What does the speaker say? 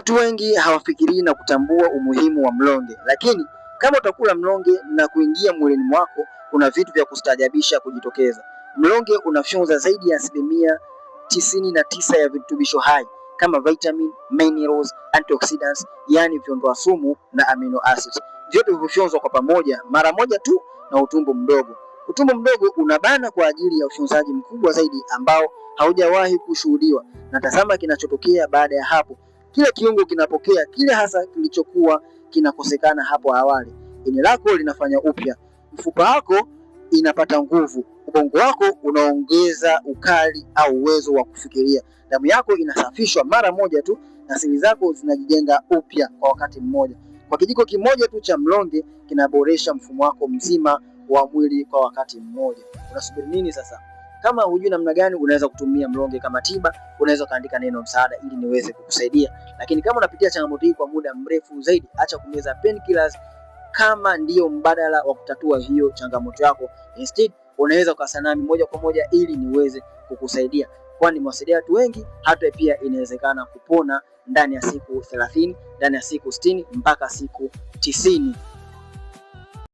Watu wengi hawafikirii na kutambua umuhimu wa mlonge, lakini kama utakula mlonge na kuingia mwilini mwako, kuna vitu vya kustaajabisha kujitokeza. Mlonge unafyonza zaidi ya 99% ya virutubisho hai kama vitamin, minerals, antioxidants, yani viondoa sumu na amino acids. Vyote hufyonzwa kwa pamoja mara moja tu na utumbo mdogo. Utumbo mdogo unabana kwa ajili ya ufyonzaji mkubwa zaidi ambao haujawahi kushuhudiwa. Na tazama kinachotokea baada ya hapo. Kila kiungo kinapokea kile hasa kilichokuwa kinakosekana hapo awali. Ini lako linafanya upya, mfupa wako inapata nguvu, ubongo wako unaongeza ukali au uwezo wa kufikiria, damu yako inasafishwa mara moja tu na seli zako zinajijenga upya kwa wakati mmoja. Kwa kijiko kimoja tu cha mlonge kinaboresha mfumo wako mzima wa mwili kwa wakati mmoja. Unasubiri nini sasa? Kama hujui namna gani unaweza kutumia mlonge kama tiba, unaweza kaandika neno msaada ili niweze kukusaidia. Lakini kama unapitia changamoto hii kwa muda mrefu zaidi, acha kumeza painkillers kama ndiyo mbadala wa kutatua hiyo changamoto yako. Instead, unaweza ukasana nami moja kwa moja ili niweze kukusaidia. Kwani nimewasaidia watu wengi, hata pia inawezekana kupona ndani ya siku 30, ndani ya siku 60 mpaka siku 90.